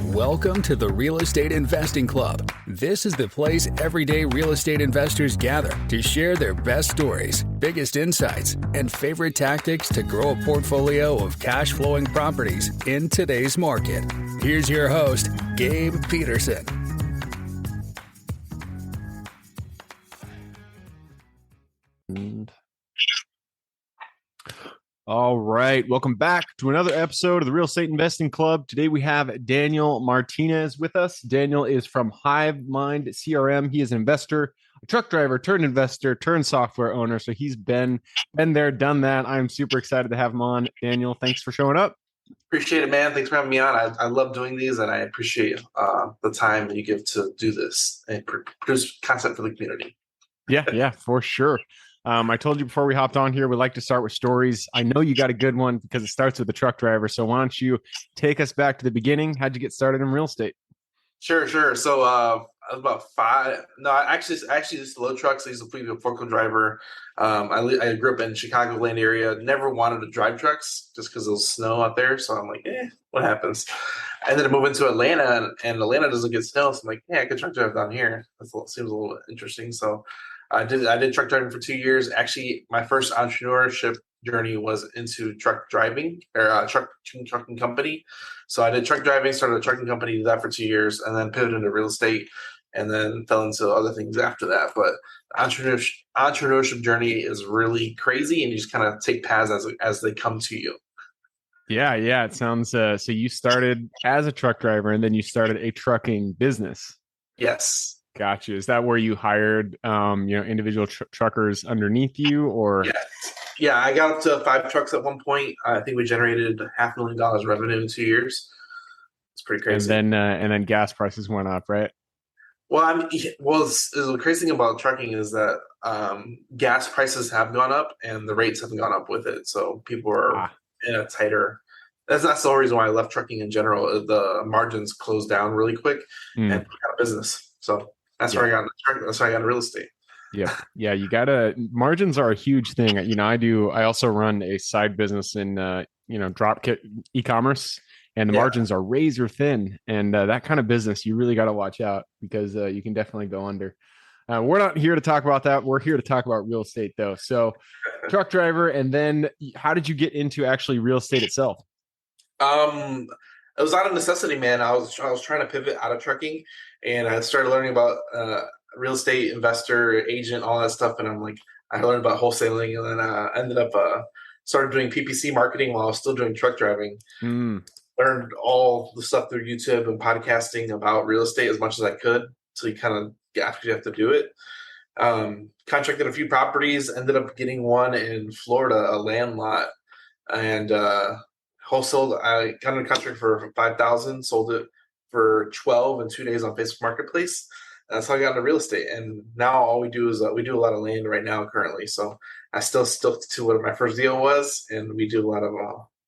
Welcome to the Real Estate Investing Club. This is the place everyday real estate investors gather to share their best stories, biggest insights, and favorite tactics to grow a portfolio of cash flowing properties in today's market. Here's your host, Gabe Peterson. All right. Welcome back to another episode of the Real Estate Investing Club. Today we have Daniel Martinez with us. Daniel is from Hive Mind CRM. He is an investor, a truck driver, turned investor, turned software owner. So he's been there, done that. I'm super excited to have him on. Daniel, thanks for showing up. Appreciate it, man. Thanks for having me on. I love doing these, and I appreciate the time that you give to do this and produce content for the community. Yeah, for sure. I told you before we hopped on here, we like to start with stories. I know you got a good one because it starts with the truck driver. So why don't you take us back to the beginning? How'd you get started in real estate? Sure. So I was about five. No, I actually used to load trucks. I used to be a forklift driver. I grew up in Chicagoland area. Never wanted to drive trucks just because it was snow out there. So I'm like, what happens? And then I moved into Atlanta, and Atlanta doesn't get snow. So I'm like, I could truck drive down here. Seems a little interesting. So I did truck driving for 2 years. Actually, my first entrepreneurship journey was into truck driving or trucking company. So I did truck driving, started a trucking company, did that for 2 years, and then pivoted into real estate, and then fell into other things after that. But the entrepreneurship journey is really crazy, and you just kind of take paths as they come to you. Yeah. It sounds so you started as a truck driver, and then you started a trucking business. Yes. Gotcha. Is that where you hired, individual truckers underneath you, or? Yes. Yeah, I got up to 5 trucks at one point. I think we generated $500,000 revenue in 2 years. It's pretty crazy. And then gas prices went up, right? Well, the crazy thing about trucking is that gas prices have gone up, and the rates haven't gone up with it. So people are in a tighter. That's the whole reason why I left trucking in general. The margins closed down really quick, and got a business. So that's where I got into trucking. That's why I got into real estate. Yeah. You gotta. Margins are a huge thing. I also run a side business in drop kit e-commerce, and the margins are razor thin. And that kind of business, you really got to watch out because you can definitely go under. We're not here to talk about that. We're here to talk about real estate, though. So, truck driver, and then how did you get into actually real estate itself? It was out of necessity, man. I was trying to pivot out of trucking, and I started learning about real estate, investor, agent, all that stuff. And I learned about wholesaling, and then I ended up started doing PPC marketing while I was still doing truck driving. Learned all the stuff through YouTube and podcasting about real estate as much as I could. So you kind of after you have to do it. Contracted a few properties, ended up getting one in Florida, a land lot, and wholesaled. I got a contract for $5,000, sold it for $12 in 2 days on Facebook Marketplace. That's how I got into real estate. And now all we do is we do a lot of land right now currently. So I still stuck to what my first deal was, and we do a lot of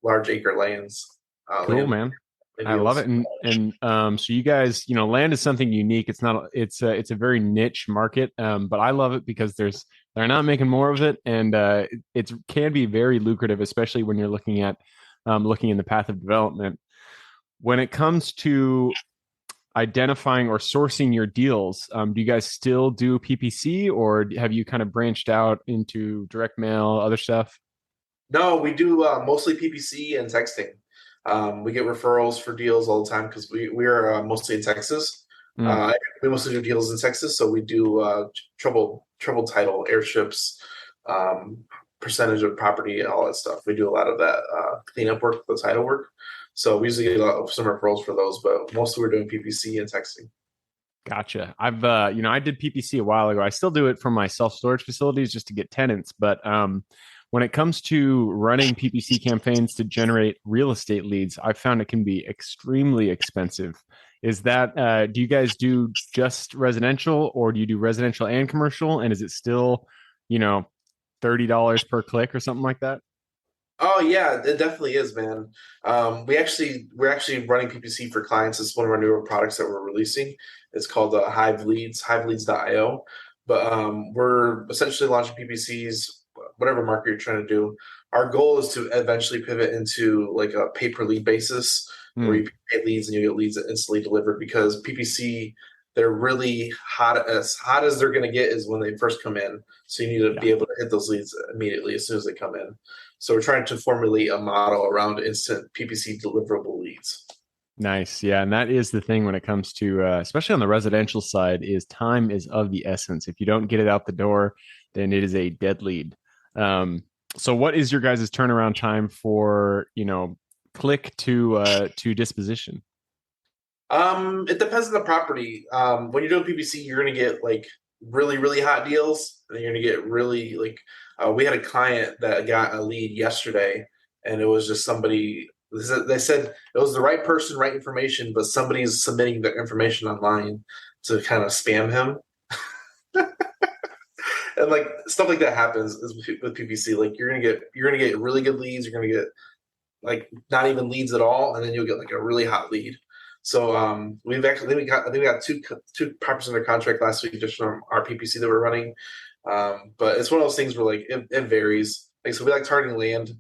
large acre lands. Cool, man. I love it. And so you guys, land is something unique. It's a very niche market. But I love it because they're not making more of it, and it can be very lucrative, especially when you're looking in the path of development. When it comes to identifying or sourcing your deals, do you guys still do PPC, or have you kind of branched out into direct mail, other stuff? No, we do mostly PPC and texting. We get referrals for deals all the time because we are mostly in Texas. We mostly do deals in Texas, so we do trouble title, airships, percentage of property, and all that stuff. We do a lot of that cleanup work, the title work. So we usually get some referrals for those, but mostly we're doing PPC and texting. Gotcha. I've I did PPC a while ago. I still do it for my self-storage facilities just to get tenants, but when it comes to running PPC campaigns to generate real estate leads, I found it can be extremely expensive. Is that, do you guys do just residential, or do you do residential and commercial? And is it still, $30 per click or something like that? Oh yeah, it definitely is, man. We're actually running PPC for clients. It's one of our newer products that we're releasing. It's called Hive Leads, hiveleads.io. But we're essentially launching PPCs, whatever market you're trying to do. Our goal is to eventually pivot into like a pay per lead basis. where you pay leads and you get leads instantly delivered, because PPC, they're really hot. As hot as they're going to get is when they first come in. So you need to be able to hit those leads immediately as soon as they come in. So we're trying to formulate a model around instant PPC deliverable leads. Nice. Yeah. And that is the thing when it comes to, especially on the residential side, is time is of the essence. If you don't get it out the door, then it is a dead lead. So what is your guys' turnaround time for, click to disposition? It depends on the property. When you're doing PPC, you're going to get like really, really hot deals. And you're going to get really we had a client that got a lead yesterday, and it was just somebody. They said it was the right person, right information, but somebody's submitting their information online to kind of spam him. And like stuff like that happens with PPC. Like you're gonna get really good leads. You're gonna get like not even leads at all, and then you'll get like a really hot lead. So I think we got two properties under contract last week just from our PPC that we're running. But it's one of those things where like it varies. Like so we like targeting land.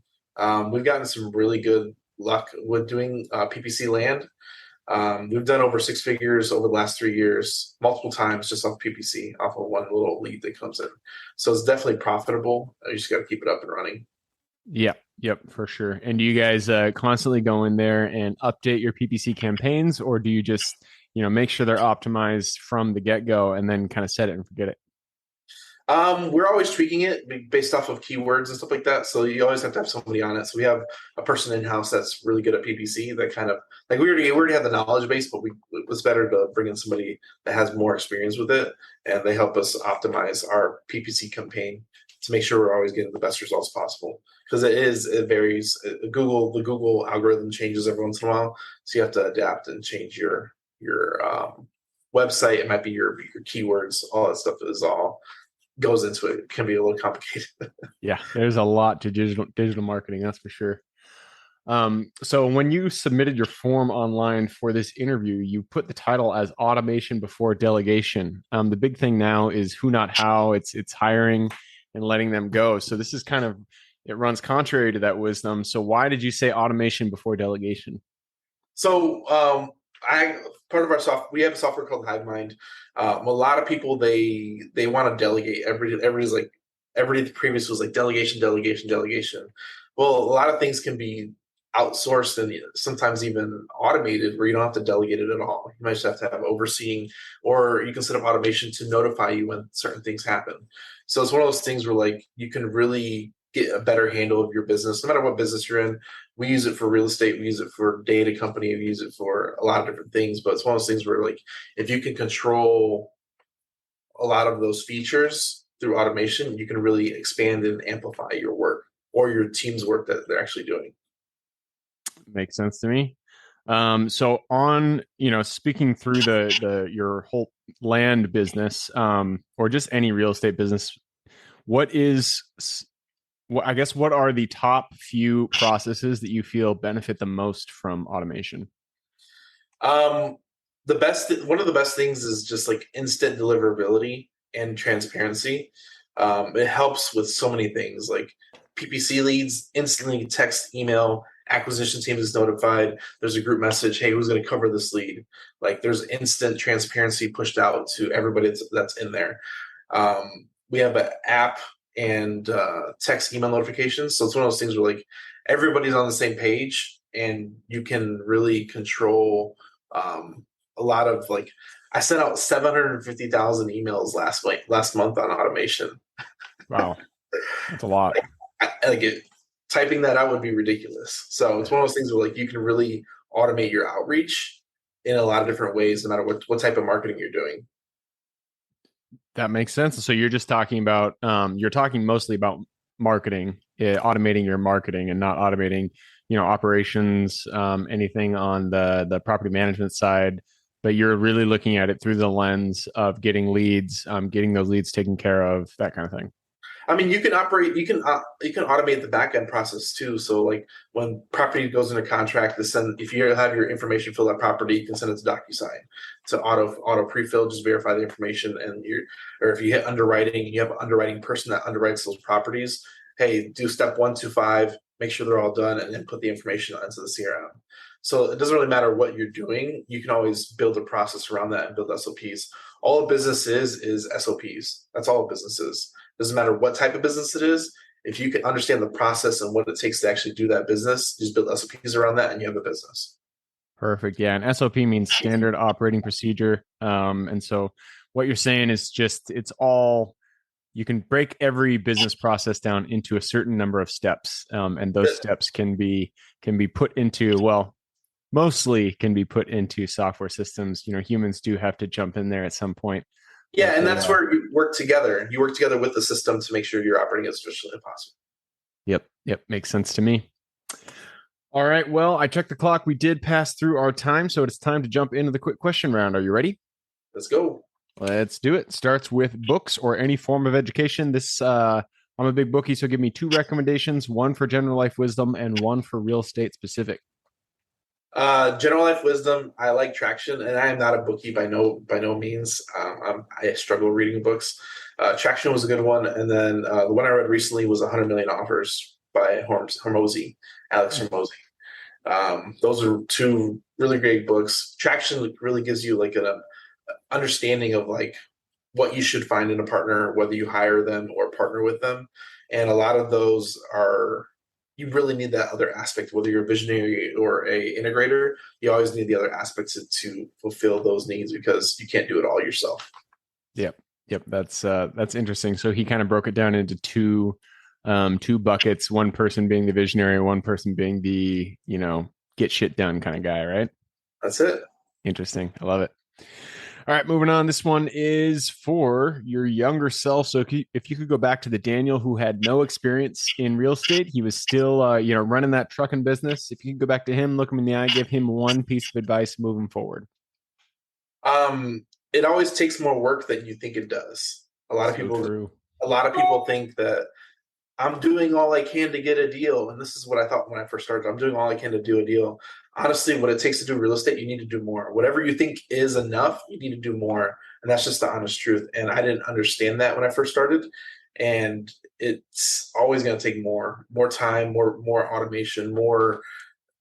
We've gotten some really good luck with doing PPC land. We've done over 6 figures over the last 3 years, multiple times just off PPC, off of one little lead that comes in. So it's definitely profitable. You just got to keep it up and running. Yep, for sure. And do you guys constantly go in there and update your PPC campaigns, or do you just, make sure they're optimized from the get-go and then kind of set it and forget it? We're always tweaking it based off of keywords and stuff like that. So you always have to have somebody on it. So we have a person in-house that's really good at PPC that kind of like we already have the knowledge base, but it was better to bring in somebody that has more experience with it, and they help us optimize our PPC campaign to make sure we're always getting the best results possible. Because it varies. The Google algorithm changes every once in a while, so you have to adapt and change your website. It might be your keywords. All that stuff is all goes into it. It can be a little complicated. Yeah, there's a lot to digital marketing, that's for sure. So when you submitted your form online for this interview, you put the title as automation before delegation. The big thing now is who, not how. It's hiring and letting them go. So this is it runs contrary to that wisdom. So why did you say automation before delegation? So part of our software, we have a software called HiveMind. A lot of people they want to delegate. Everybody's like everybody previous was like delegation. Well, a lot of things can be outsourced and sometimes even automated where you don't have to delegate it at all. You might just have to have overseeing, or you can set up automation to notify you when certain things happen. So it's one of those things where like you can really get a better handle of your business, no matter what business you're in. We use it for real estate. We use it for data company. We use it for a lot of different things, but it's one of those things where like, if you can control a lot of those features through automation, you can really expand and amplify your work or your team's work that they're actually doing. Makes sense to me. So on, speaking through your whole land business, or just any real estate business, what are the top few processes that you feel benefit the most from automation? One of the best things is just like instant deliverability and transparency. It helps with so many things like PPC leads, instantly text, email, acquisition team is notified. There's a group message, hey, who's going to cover this lead? Like there's instant transparency pushed out to everybody that's in there. We have an app and text email notifications. So it's one of those things where like everybody's on the same page and you can really control a lot of like, I sent out 750,000 emails last month on automation. Wow. That's a lot. Typing that out would be ridiculous. So it's one of those things where like you can really automate your outreach in a lot of different ways, no matter what type of marketing you're doing. That makes sense. So you're just talking about, you're talking mostly about marketing, automating your marketing and not automating, operations, anything on the property management side, but you're really looking at it through the lens of getting leads, getting those leads taken care of, that kind of thing. I mean, you can automate the back end process too. So like when property goes into contract, if you have your information filled out property, you can send it to DocuSign to auto pre-fill, just verify the information. Or if you hit underwriting, you have an underwriting person that underwrites those properties. Hey, do step 1 to 5, make sure they're all done, and then put the information into the CRM. So it doesn't really matter what you're doing. You can always build a process around that and build SOPs. All a business is SOPs. That's all a business is. Doesn't matter what type of business it is. If you can understand the process and what it takes to actually do that business, just build SOPs around that and you have a business. Perfect. Yeah. And SOP means standard operating procedure. And so what you're saying is just, it's all, you can break every business process down into a certain number of steps. And those steps can be put into, well, mostly can be put into software systems. Humans do have to jump in there at some point. Yeah, and that's where you work together. You work together with the system to make sure you're operating as efficiently as possible. Yep. Makes sense to me. All right. Well, I checked the clock. We did pass through our time, so it's time to jump into the quick question round. Are you ready? Let's go. Let's do it. Starts with books or any form of education. I'm a big bookie, so give me 2 recommendations, one for general life wisdom and one for real estate specific. General life wisdom. I like Traction, and I am not a bookie by no means. I struggle reading books. Traction was a good one, and then the one I read recently was 100 Million Offers by Alex Hormozy. Those are 2 really great books. Traction really gives you like an understanding of like what you should find in a partner, whether you hire them or partner with them, and a lot of those are. You really need that other aspect, whether you're a visionary or a integrator, you always need the other aspects to fulfill those needs because you can't do it all yourself. Yep. That's interesting. So he kind of broke it down into 2 buckets, one person being the visionary, one person being the, get shit done kind of guy, right? That's it. Interesting. I love it. All right, moving on. This one is for your younger self. So if you could go back to the Daniel who had no experience in real estate, he was still, running that trucking business. If you could go back to him, look him in the eye, give him one piece of advice moving forward. It always takes more work than you think it does. A lot of people think that I'm doing all I can to get a deal. And this is what I thought when I first started. I'm doing all I can to do a deal. Honestly, what it takes to do real estate, you need to do more. Whatever you think is enough, you need to do more. And that's just the honest truth. And I didn't understand that when I first started. And it's always going to take more time, more automation,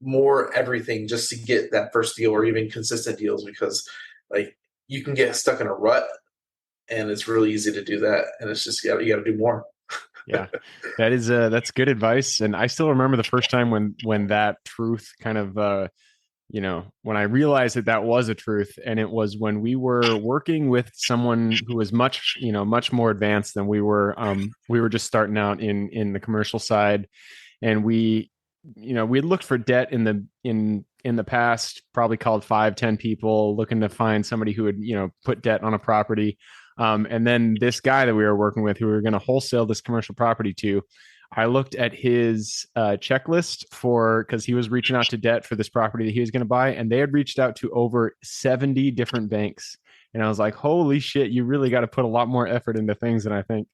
more everything just to get that first deal or even consistent deals, because like you can get stuck in a rut and it's really easy to do that. And it's just, you got to do more. Yeah, that's good advice. And I still remember the first time when that truth kind of, when I realized that was a truth, and it was when we were working with someone who was much more advanced than we were. We were just starting out in the commercial side, and we had looked for debt in the past, probably called 5-10 people looking to find somebody who would, put debt on a property. And then this guy that we were working with, who we were going to wholesale this commercial property to, I looked at his checklist because he was reaching out to debt for this property that he was going to buy, and they had reached out to over 70 different banks. And I was like, holy shit, you really got to put a lot more effort into things than I think.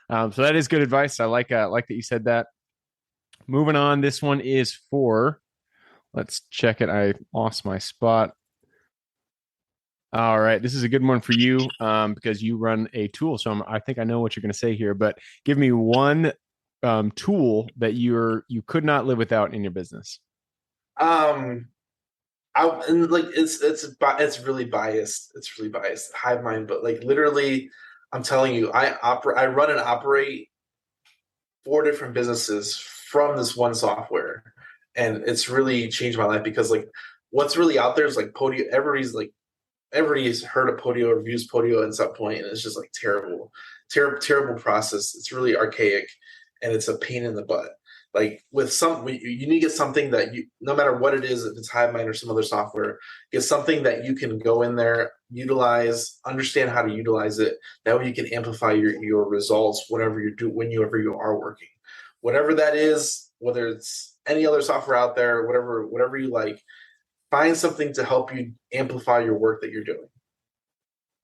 So that is good advice. I like that you said that. Moving on, this one is for, let's check it. I lost my spot. All right, this is a good one for you because you run a tool. So I think I know what you're going to say here, but give me one tool that you could not live without in your business. It's really biased. It's really biased. Hive mind, but like literally, I'm telling you, I run and operate 4 different businesses from this one software, and it's really changed my life because like what's really out there is like Podio. Everybody's heard of Podio or views Podio at some point, and it's just like terrible process. It's really archaic, and it's a pain in the butt. Like with you need to get something that you, no matter what it is, if it's HiveMind or some other software, get something that you can go in there, utilize, understand how to utilize it. That way you can amplify your results whenever you are working. Whatever that is, whether it's any other software out there, whatever you like, find something to help you amplify your work that you're doing.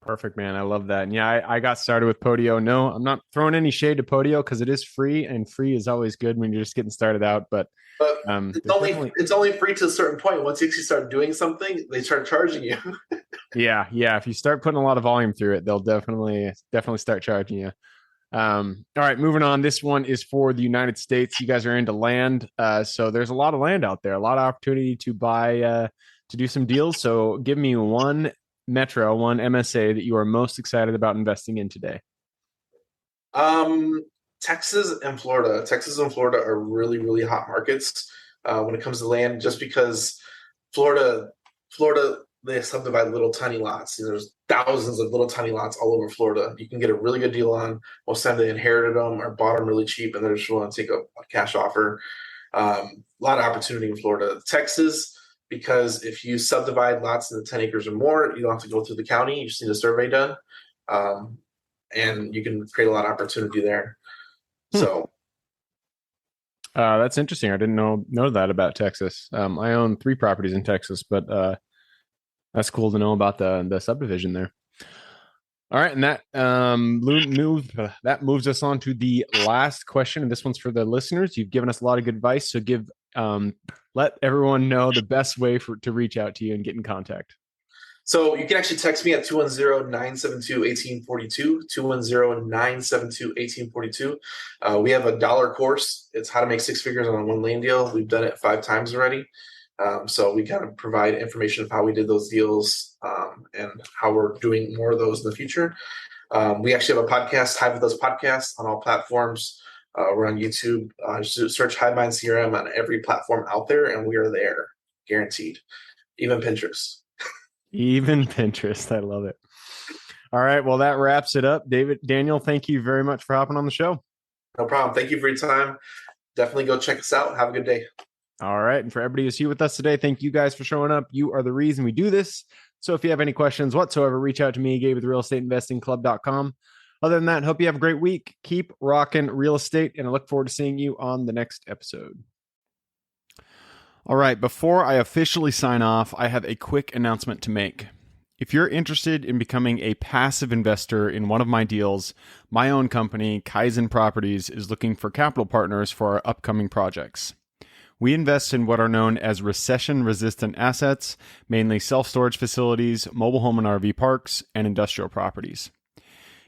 Perfect, man. I love that. And yeah, I got started with Podio. No, I'm not throwing any shade to Podio because it is free, and free is always good when you're just getting started out. But it's only free to a certain point. Once you actually start doing something, they start charging you. Yeah. If you start putting a lot of volume through it, they'll definitely start charging you. All right, moving on. This one is for the United States. You guys are into land. So there's a lot of land out there, a lot of opportunity to buy, to do some deals. So give me one metro, one MSA that you are most excited about investing in today. Texas and Florida. Texas and Florida are really, really hot markets when it comes to land, just because Florida, they subdivide little tiny lots. There's thousands of little tiny lots all over Florida. You can get a really good deal on. Most of the time they inherited them or bought them really cheap, and they're just willing to take a cash offer. A lot of opportunity in Florida. Texas, because if you subdivide lots into 10 acres or more, you don't have to go through the county. You just need a survey done. And you can create a lot of opportunity there. So that's interesting. I didn't know that about Texas. I own 3 properties in Texas, but that's cool to know about the subdivision there. All right, and that moves us on to the last question, and this one's for the listeners. You've given us a lot of good advice, so let everyone know the best way to reach out to you and get in contact. So you can actually text me at 210-972-1842, 210-972-1842. We have a $1 course. It's how to make 6 figures on a one land deal. We've done it 5 times already. So we kind of provide information of how we did those deals and how we're doing more of those in the future. We actually have a podcast, Hive with Us podcast, on all platforms. We're on YouTube. Just search Hivemind CRM on every platform out there, and we are there, guaranteed. Even Pinterest. Even Pinterest. I love it. All right. Well, that wraps it up. Daniel, thank you very much for hopping on the show. No problem. Thank you for your time. Definitely go check us out. Have a good day. All right. And for everybody who's here with us today, thank you guys for showing up. You are the reason we do this. So if you have any questions whatsoever, reach out to me, Gabe at therealestateinvestingclub.com. Other than that, hope you have a great week. Keep rocking real estate, and I look forward to seeing you on the next episode. All right, before I officially sign off, I have a quick announcement to make. If you're interested in becoming a passive investor in one of my deals, my own company, Kaizen Properties, is looking for capital partners for our upcoming projects. We invest in what are known as recession-resistant assets, mainly self-storage facilities, mobile home and RV parks, and industrial properties.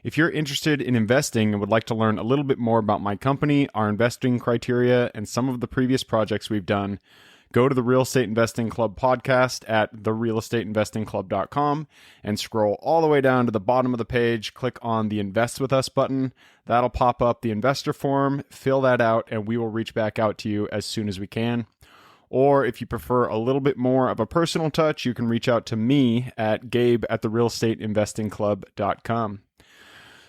If you're interested in investing and would like to learn a little bit more about my company, our investing criteria, and some of the previous projects we've done, go to the Real Estate Investing Club podcast at therealestateinvestingclub.com and scroll all the way down to the bottom of the page. Click on the Invest With Us button. That'll pop up the investor form. Fill that out, and we will reach back out to you as soon as we can. Or if you prefer a little bit more of a personal touch, you can reach out to me at gabe@therealestateinvestingclub.com.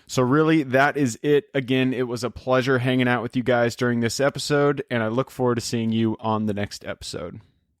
So really, that is it. Again, it was a pleasure hanging out with you guys during this episode, and I look forward to seeing you on the next episode.